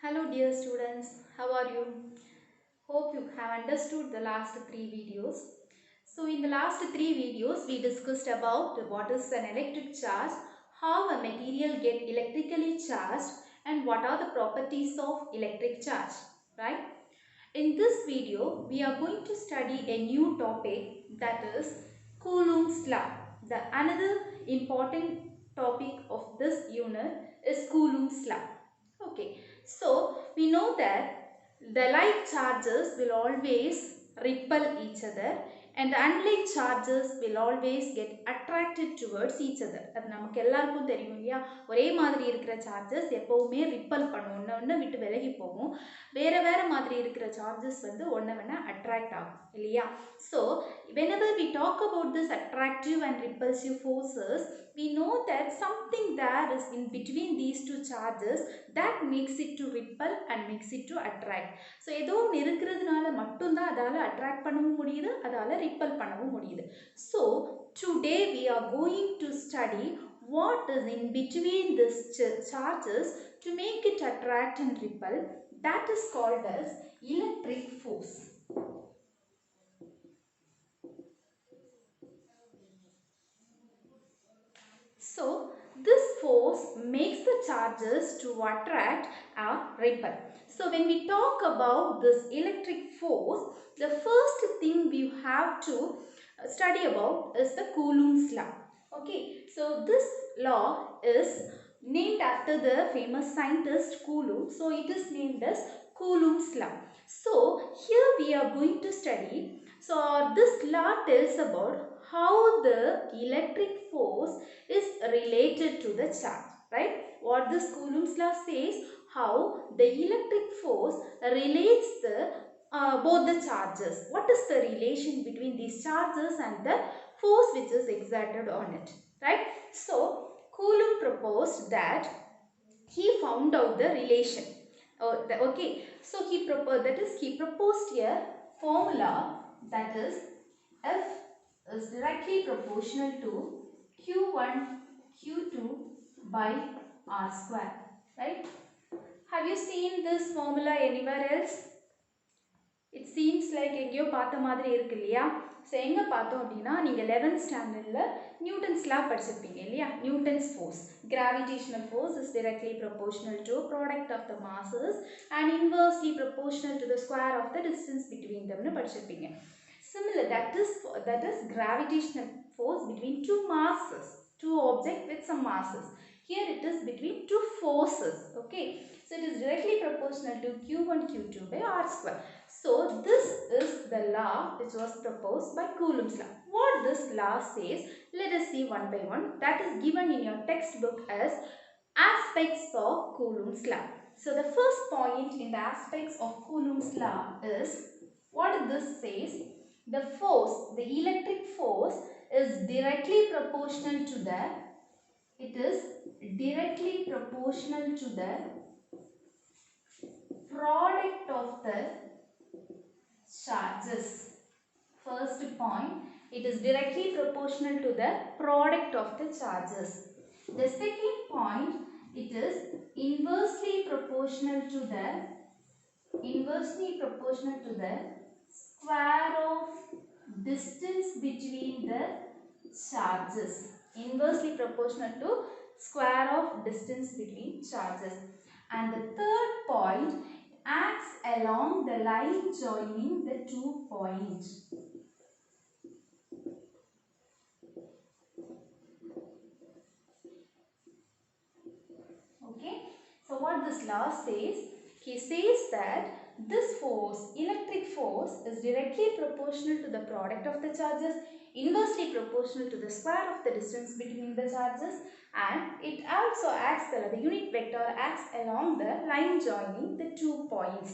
Hello dear students, how are you? Hope you have understood the last three videos. So in the last three videos we discussed about what is an electric charge, how a material get electrically charged and what are the properties of electric charge, right? In this video we are going to study a new topic, that is Coulomb's law. The another important topic of this unit is Coulomb's law. Okay, so we know that the like charges will always repel each other and the unlike charges will always get attracted towards each other. அது நமக்கு எல்லாருக்கும் தெரியும் இல்லையா? ஒரே மாதிரி இருக்கிற charges எப்பவுமே ripple பண்ணும், ஒன்று விட்டு விலகி போகும். வேற மாதிரி இருக்கிற சார்ஜஸ் வந்து ஒன்று அட்ராக்ட் ஆகும் இல்லையா? So whenever we talk about this attractive and repulsive forces, we know that something there is in between these two charges that makes it to repel and makes it to attract. So ஏதோ ஒன்று இருக்கிறதுனால மட்டும்தான் அதால் attract பண்ணவும் முடியுது, அதால் ripple பண்ணவும் முடியுது. So today we are going to study what is in between these charges to make it attract and repel. That is called as electric force. So this force makes the charges to attract or repel. So when we talk about this electric force, the first thing we have to study about is the Coulomb's law. Okay, so this law is named after the famous scientist Coulomb. So it is named as Coulomb's law. So here we are going to study. So this law tells about how the electric force is related to the charge, right? What this Coulomb's law says, how the electric force relates the both the charges. What is the relation between these charges and the force which is exerted on it, right? So Coulomb proposed that he found out the relation. Okay, so he proposed a formula, that is F is directly proportional to Q1 Q2 by R square, right? Have you seen this formula anywhere else? It seems like எங்கேயோ பார்த்த மாதிரி இருக்கு இல்லையா? So எங்கே பார்த்தோம் அப்படின்னா, நீங்கள் 11th ஸ்டாண்டர்டில் நியூட்டன்ஸ் லா படிச்சிருப்பீங்க இல்லையா? Newton's force, gravitational force is directly proportional to product of the masses and inversely proportional to the square of the distance between them னு படிச்சிருப்பீங்க. Similar, that is gravitational force between two masses, two objects with some masses. Here it is between two forces. Okay, so it is directly proportional to Q1 Q2 by R square. So this is the law which was proposed by Coulomb's law. What this law says, let us see one by one. That is given in your textbook as aspects of Coulomb's law. So the first point in the aspects of Coulomb's law is, what this says, the force, the electric force is directly proportional to the, it is directly proportional to the product of the charges. First point, it is directly proportional to the product of the charges. The second point, it is inversely proportional to the square of distance between the charges. Inversely proportional to square of distance between charges. And the third point, acts along the line joining the two points. Okay, so what this law says, he says that this force, electric force, is directly proportional to the product of the charges, inversely proportional to the square of the distance between the charges, and it also acts, the unit vector acts along the line joining the two points.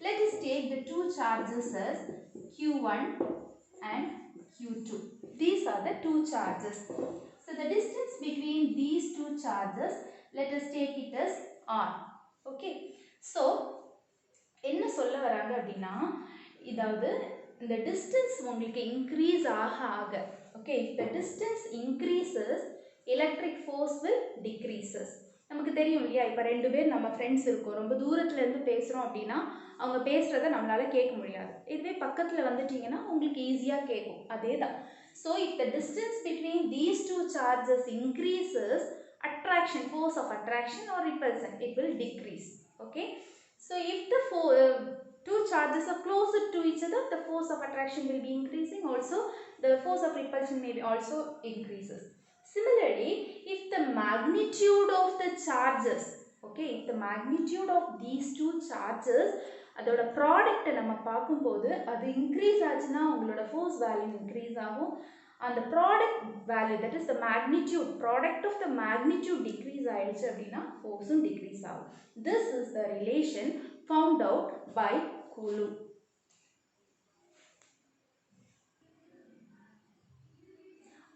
Let us take the two charges as Q1 and Q2. These are the two charges. So the distance between these two charges, let us take it as R. Okay, so என்ன சொல்ல வராங்க அப்படின்னா, இதாவது இந்த distance உங்களுக்கு increase ஆக, okay, if the distance increases, electric force will decreases. நமக்கு தெரியும் இல்லையா, இப்போ 2 பேர் நம்ம ஃப்ரெண்ட்ஸ் இருக்கோம், ரொம்ப தூரத்துலேருந்து பேசுகிறோம் அப்படின்னா அவங்க பேசுகிறத நம்மளால் கேட்க முடியாது. இதுவே பக்கத்தில் வந்துட்டிங்கன்னா உங்களுக்கு ஈஸியாக கேட்கும். அதே தான். So if the distance between these two charges increases, attraction, force of attraction or repulsion, it will decrease. Okay. So if the two charges are closer to each other, the force of attraction will be increasing. Also the force of repulsion may be also increases. Similarly, if the magnitude of the charges, okay, if the magnitude of these two charges, அதோட ப்ராடக்ட்டை நம்ம பார்க்கும்போது அது increase ஆச்சுன்னா உங்களோட force value increase ஆகும். அந்த product value, that is the magnitude, product of the magnitude decrease ஆயிடுச்சு அப்படின்னா ஃபோர்ஸும் டிக்ரீஸ் ஆகும். This is the relation found out by Coulomb.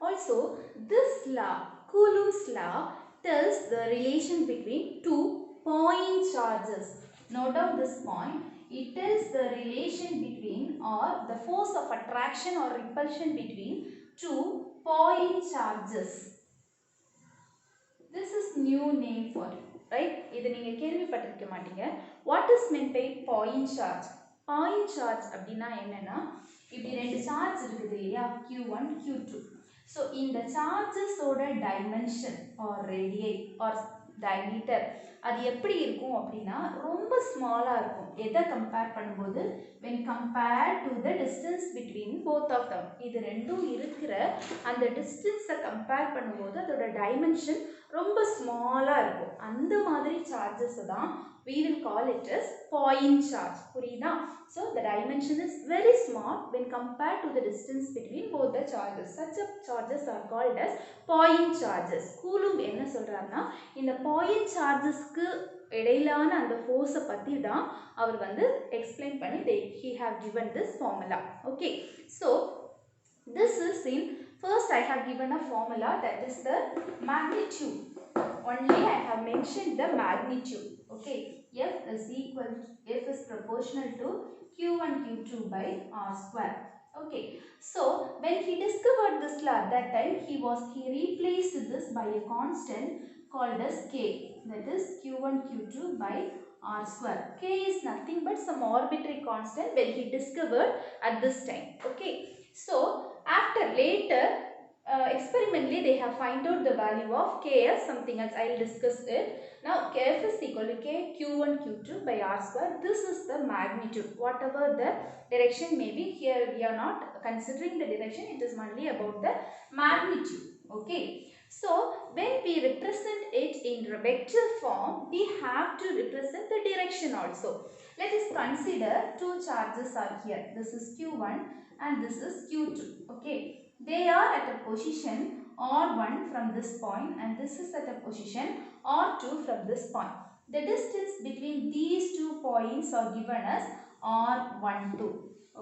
Also, this law, Couloumb's law, tells the relation between two point charges. Note down this point. It tells the relation between, or the force of attraction or repulsion between two point charges. This is new name for it, right? இது நீங்க கேள்விப்பட்டிருக்க மாட்டீங்க. What is meant by point charge? Point charge அப்படின்னா என்னன்னா, இப்படி 2 charge இருக்குது இல்லையா, Q1 Q2. So இந்த charges ஓட dimension or radii or diameter அது எப்படி இருக்கும் அப்படின்னா ரொம்ப ஸ்மாலா இருக்கும். எதை கம்பேர் பண்ணும்போது, when compared to the distance between both of them, இது ரெண்டும் இருக்கிற அந்த டிஸ்டன்ஸை கம்பேர் பண்ணும்போது அதோட டைமென்ஷன் ரொம்ப ஸ்மாலா இருக்கும். அந்த மாதிரி சார்ஜஸ் தான் we will call it as point charge. புரியுதா? So the dimension is very small when compared to the distance between both the charges. Such a charges are called as point charges. Coulomb என்ன சொல்றாருன்னா, இந்த point chargesக்கு இடையிலான அந்த ஃபோர்ஸை பற்றி தான் அவர் வந்து எக்ஸ்பிளைன் பண்ணி he have given this formula. Okay. So this is in, first I have given a formula, that is the magnitude. Only I have mentioned the magnitude. Okay. F is equal, F is proportional to Q1 Q2 by R square. Okay. So when he discovered this law, at that time he replaced this by a constant called as K. That is Q1 Q2 by R square. K is nothing but some arbitrary constant when he discovered at this time. Okay. So after later experimentally they have find out the value of K as something else. I will discuss it. Now F is equal to K Q1 Q2 by R square. This is the magnitude. Whatever the direction may be, here we are not considering the direction, it is only about the magnitude. Okay. So when we represent it in vector form, we have to represent the direction also. Let us consider two charges are here. This is Q1 and this is Q2. Okay. They are at a position R1 from this point and this is at a position R2 from this point. The distance between these 2 points are given as R12.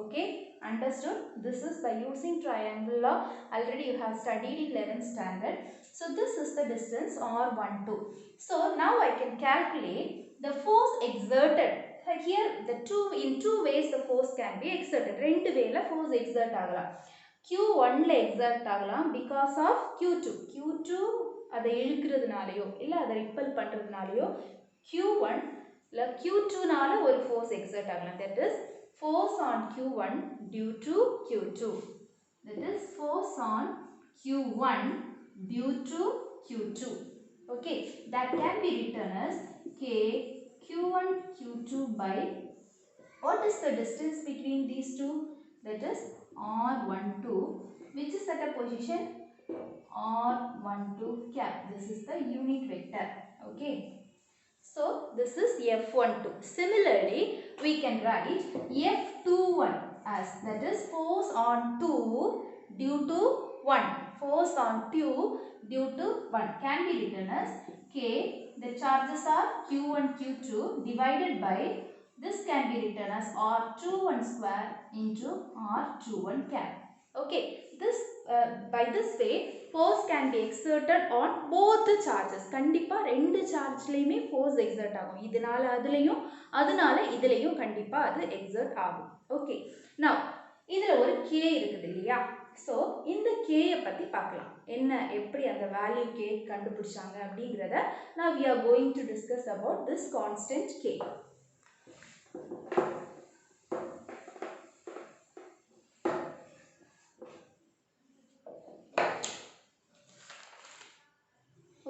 Okay. Understood? This is by using triangle law. Already you have studied in 11th standard. So this is the distance R12. So now I can calculate the force exerted. Here in two ways the force can be exerted. ரெண்டு வேல force exert ஆகலாம். Q1 ல exert ஆகலாம் because of Q2. Q2 அதை இழுக்கிறதுனாலயோ இல்ல அதை ripple பண்றதுனாலயோ Q1 ல Q2 னால ஒரு force exert ஆகலாம். That is force on Q1 due to Q2. That is force on Q1 due to Q2. Okay. That can be written as K Q1 Q2 by, what is the distance between these two? That is R12, which is at a position R12 cap. This is the unit vector. Okay. So this is F12. Similarly, we can write F21 as, that is force on 2 due to 1. Force on 2 due to 1 can be written as K. The charges are Q1 Q2 divided by, this can be written as R21 square into R21 cap. Okay. This by this way force can be exerted on both the charges. கண்டிப்பா ரெண்டு சார்ஜ்லயுமே force exert ஆகும். இதனால அதுலயும் அதனால இதுலயும் கண்டிப்பா அது exert ஆகும். Okay. Now இதுல ஒரு K இருக்குது இல்லையா? ஸோ இந்த K பற்றி பார்க்கலாம். என்ன எப்படி அந்த வேல்யூ K கண்டுபிடிச்சாங்க அப்படிங்கிறத now we are going to discuss about this constant K.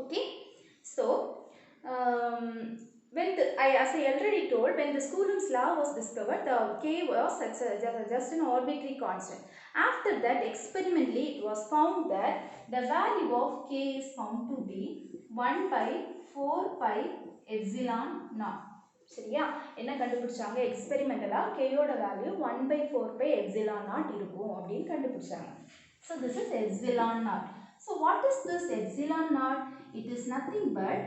Okay, so as I already told, when the Couloumb's law was discovered, the K was just an arbitrary constant. After that, experimentally, it was found that the value of K is found to be 1 by 4 pi epsilon naught. சரியா? என்ன கண்டுபிடிச்சாங்க? எக்ஸ்பெரிமெண்டலா K யோட value 1 by 4 pi epsilon naught இருக்கும் அப்படின்னு கண்டுபிடிச்சாங்க. So this is epsilon naught. So what is this epsilon naught? It is nothing but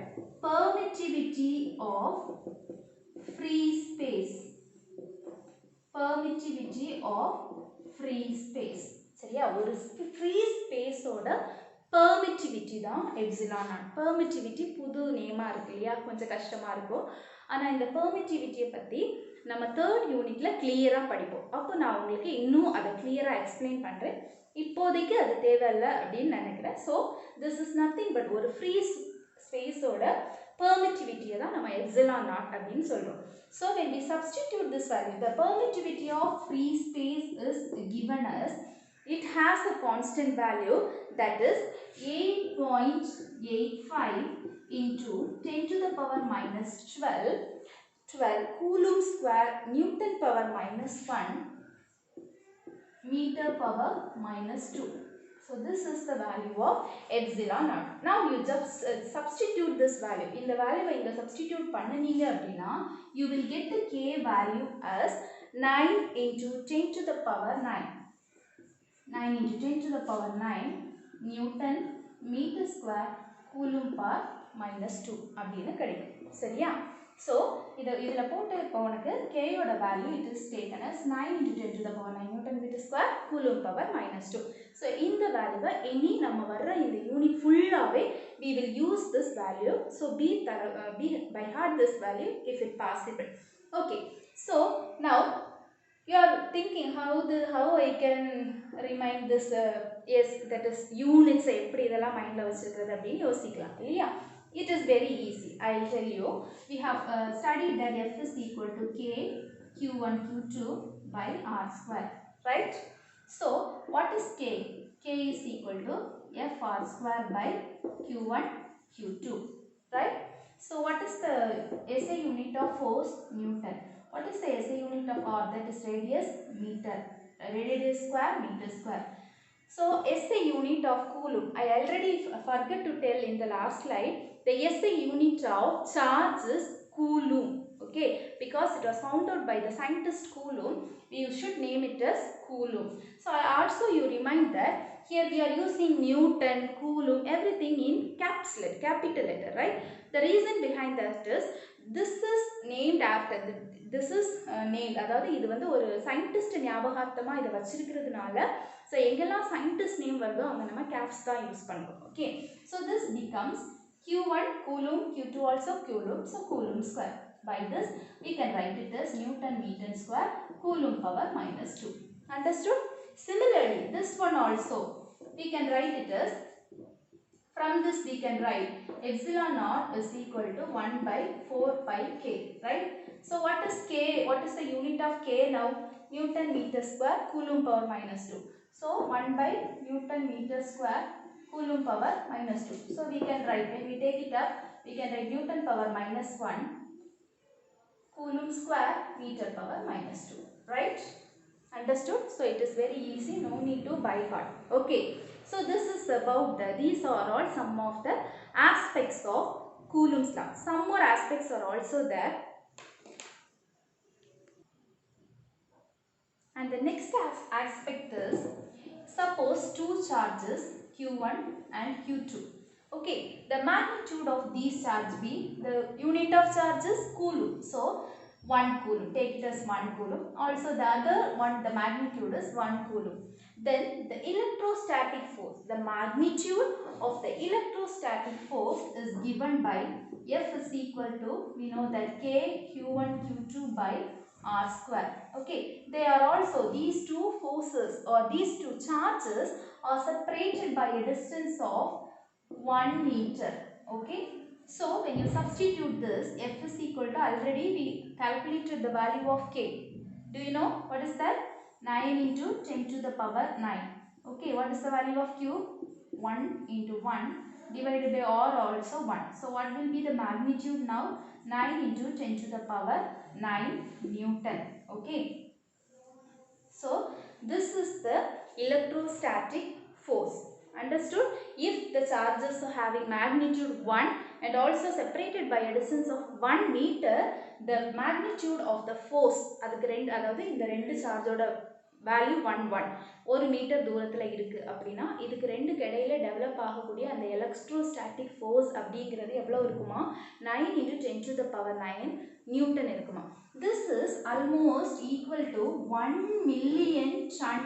permittivity of free space. Permittivity of free space. சரியா? ஒரு free space ஓட permittivity தான் epsilon naught. Permittivity புது நேமா இருக்கு இல்லையா? கொஞ்சம் கஷ்டமா இருக்கும். ஆனா இந்த permittivity பத்தி நம்ம 3rd யூனிட்ல கிளியரா படிப்போம். அப்போ நான் உங்களுக்கு இன்னும் அதை கிளியரா எக்ஸ்பிளைன் பண்றேன். இப்போதைக்கு அது தேவையில்லை அப்படின்னு நினைக்கிறேன். So this is nothing but ஒரு ஃப்ரீ ஸ்பேஸோட permittivity தான் நம்ம epsilon naught அப்படின்னு சொல்றோம். So when we substitute this value, the permittivity of free space is given as it has a constant value that is 8.85 into 10 to the power minus 12 Coulomb square Newton power minus 1 meter power minus 2. So this is the value of epsilon naught. Now you just substitute this value. In the value inga substitute பண்ணீங்க அப்படினா you will get the K value as 9 into 10 to the power 9. 9 into 10 to the power 9 Newton meter square Coulomb per minus 2 அப்படினு கிடைக்கும். சரியா? So இதில போட்டு இப்போ உனக்கு K யோட value it is taken as 9 into 10 to the power 9 Newton meter square Coulomb power minus 2. So இந்த value any நம்ம வர்ற இந்த யூனிட் ஃபுல்லாவே we will use this value. So be by heart this value if it possible. Okay. So now you are thinking how I can remind this yes that is units எப்படி இதெல்லாம் மைண்ட்ல வச்சிருக்கிறது அப்படி யோசிக்கலாம் இல்லையா? It is very easy. I will tell you. We have studied that F is equal to K Q1 Q2 by R square, right? So what is K? K is equal to F R square by Q1 Q2, right? So what is the SI unit of force? Newton. What is the SI unit of R? That is radius, meter. Radius square, meter square. So SI unit of Coulomb. I already forgot to tell in the last slide. The SI unit of charge is Coulomb. Okay, because it was found out by the scientist Coulomb, we should name it as Coulomb. So also you remind that here we are using Newton, Coulomb, everything in capital letter, right? The reason behind that is this is named after this is named அதாவது இது வந்து ஒரு scientist ஞாபகார்த்தமா இத வச்சிருக்கிறதுனால so எங்கெல்லாம் scientist name வருதோ அங்க நம்ம caps தான் யூஸ் பண்றோம். Okay, so this becomes Q1 Coulomb, Q2 also Coulomb, so Coulomb square. By this we can write it as Newton meter square Coulomb power minus 2. Understood? Similarly this one also we can write it as, from this we can write epsilon naught is equal to 1 by 4 pi K, right? So what is K? What is the unit of K now? Newton meter square Coulomb power minus 2. So 1 by Newton meter square Coulomb power minus 2. So we can write, when we take it up, we can write Newton power minus 1 Coulomb square meter power minus 2, right? Understood? So it is very easy, no need to by heart. Okay, so this is about these are all some of the aspects of Couloumb's law. Some more aspects are also there. And the next aspect is, suppose two charges Q1 and Q2. Okay, the magnitude of these charges be, the unit of charge is Coulomb. So 1 Coulomb, take it as 1 Coulomb. Also the other one, the magnitude is 1 Coulomb. Then the electrostatic force, the magnitude of the electrostatic force is given by F is equal to, we know that K Q1 Q2 by r square. Okay, they are also, these two forces or these two charges are separated by a distance of 1 meter. Okay, so when you substitute this, F is equal to, already we calculated the value of K. Do you know what is that? 9 into 10 to the power 9. Okay, what is the value of Q? 1 into 1 divided by R also 1. So what will be the magnitude now? 9 into 10 to the power 9 Newton. Okay. So this is the electrostatic force. Understood? If the charges are having magnitude 1 and also separated by a distance of 1 meter, the magnitude of the force, அதுக்கு ரெண்டு, அதாவது இந்த ரெண்டு சார்ஜோட value 1 metre தூரத்தில் இருக்குது அப்படின்னா இதுக்கு ரெண்டுக்கு இடையில டெவலப் ஆகக்கூடிய அந்த எலக்ட்ரோஸ்டாட்டிக் ஃபோர்ஸ் அப்படிங்கிறது எவ்வளோ இருக்குமா? 9 into 10 to the power 9 Newton இருக்குமா? This is almost equal to 1 million ton.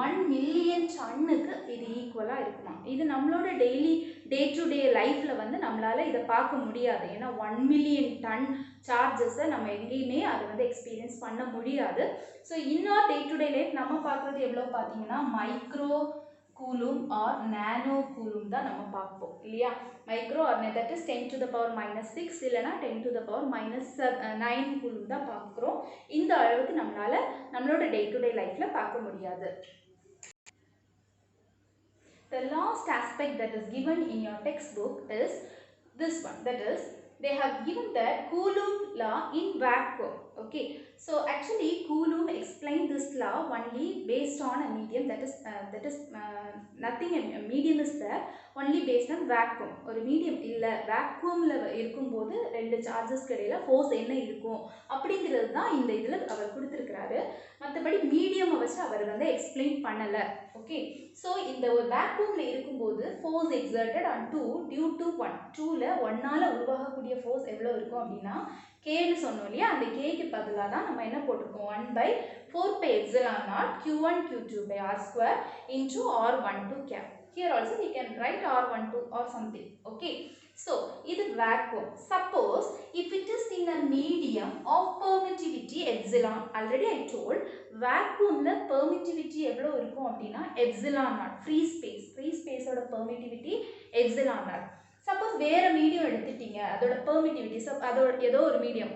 1 million டன்னுக்கு இது ஈக்குவலாக இருக்குமா? இது நம்மளோட டெய்லி டே டு டே லைஃப்பில் வந்து நம்மளால் இதை பார்க்க முடியாது. ஏன்னா 1 மில்லியன் டன் சார்ஜஸை நம்ம எங்கேயுமே அதை வந்து எக்ஸ்பீரியன்ஸ் பண்ண முடியாது. ஸோ இன்னொரு டே டு டே லைஃப் நம்ம பார்க்குறது எவ்வளோ பார்த்தீங்கன்னா micro coulomb or nano coulomb தான் நம்ம பார்ப்போம் இல்லையா? Micro or that is 10 to the power minus 6 இல்லைனா 10 to the power minus 9 coulomb தான் பார்க்குறோம். இந்த அளவுக்கு நம்மளோட டே டு டே லைஃப்பில் பார்க்க முடியாது. The last aspect that is given in your textbook is this one, that is they have given that Couloumb's law in vacuum. Okay, so actually Coulomb explained this law only based on a medium, that is nothing, a medium is there only based on vacuum. ஒரு medium இல்லை வேக்யூமில் இருக்கும்போது ரெண்டு சார்ஜஸ்க்கு இடையில force என்ன இருக்கும் அப்படிங்கிறது தான் இந்த இதில் அவர் கொடுத்துருக்கிறாரு. மற்றபடி மீடியம் வச்சு அவர் வந்து எக்ஸ்பிளைன் பண்ணலை. ஓகே, ஸோ இந்த ஒரு வேக்யூமில் இருக்கும்போது force exerted on 2 due to 1. 2ல் 1ஆல் உருவாகக்கூடிய ஃபோர்ஸ் எவ்வளோ இருக்கும் அப்படின்னா கேன்னு சொன்னோம் இல்லையா? அந்த கேக்கு பதிலாக தான் நம்ம என்ன போட்டிருக்கோம்? 1/4 epsilon naught q1 q2 by r square into r12 cap. Here also we can write r12 or something. Okay, so இது vacuum. Suppose if it is in a medium of permittivity epsilon, already I told vacuumல permittivity எவ்வளோ இருக்கும் அப்படின்னா epsilon naught. free space ஓட permittivity epsilon naught. Suppose வேறு medium எடுத்துட்டீங்க, அதோட permittivity அதோட ஏதோ ஒரு மீடியம்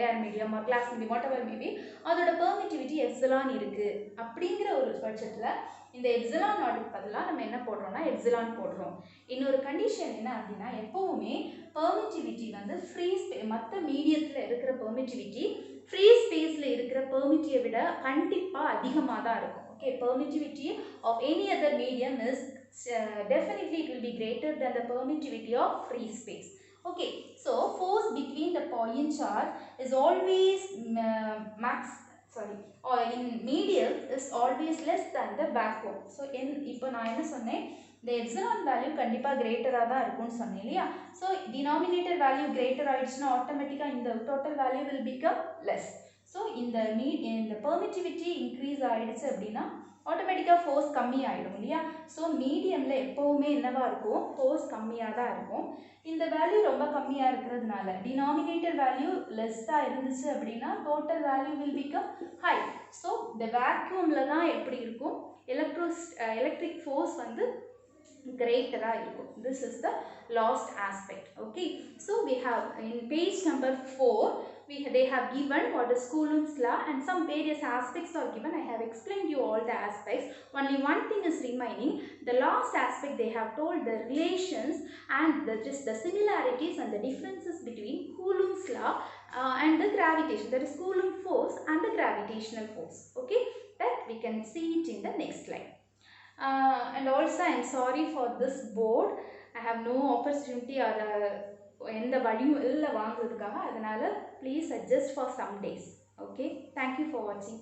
ஏர் மீடியம் ஒரு glass medium whatever maybe, அதோட பெர்மிட்டிவிட்டி எப்சிலான் இருக்குது அப்படிங்கிற ஒரு பட்சத்தில் இந்த எப்சிலான் நாட்டுக்கு பதிலாக நம்ம என்ன போடுறோம்னா எப்சிலான் போடுறோம். இன்னொரு கண்டிஷன் என்ன அப்படின்னா எப்போவுமே பெர்மிட்டிவிட்டி வந்து ஃப்ரீ மற்ற மீடியத்தில் இருக்கிற பெர்மிட்டிவிட்டி ஃப்ரீ ஸ்பேஸில் இருக்கிற பெர்மிட்டியை விட கண்டிப்பாக அதிகமாக தான் இருக்கும். Okay, permittivity of any other medium is definitely it will be greater than the permittivity of free space. Okay, so force between the point charge is always or in medium is always less than the vacuum. So இப்போ நான் என்ன சொன்னேன், the epsilon value கண்டிப்பாக greater-ஆக தான் இருக்கும்னு சொன்னேன் இல்லையா? So denominator value greater ஆயிடுச்சுன்னா ஆட்டோமேட்டிக்காக இந்த total value will become less. So இந்த permittivity increase ஆயிடுச்சு அப்படின்னா ஆட்டோமேட்டிக்காக ஃபோர்ஸ் கம்மியாகிடும் இல்லையா? ஸோ மீடியமில் எப்போவுமே என்னவாக இருக்கும்? ஃபோர்ஸ் கம்மியாக தான் இருக்கும். இந்த வேல்யூ ரொம்ப கம்மியாக இருக்கிறதுனால டினாமினேட்டர் வேல்யூ லெஸ்ஸாக இருந்துச்சு அப்படின்னா total value will become high. So இந்த வேக்யூமில் தான் எப்படி இருக்கும்? எலக்ட்ரிக் ஃபோர்ஸ் வந்து greater-ஆக இருக்கும். This is the last aspect. Okay, so we have in page number 4 they have given what is Couloumb's law and some various aspects are given. I have explained you all the aspects. Only one thing is remaining. The last aspect they have told the relations and just the similarities and the differences between Couloumb's law and the gravitation, that is Coulomb force and the gravitational force. Okay, that we can see it in the next slide. And also I am sorry for this board. I have no opportunity or எந்த வழியும் இல்லை வாங்குறதுக்காக, அதனால் please adjust for some days. Okay, thank you for watching.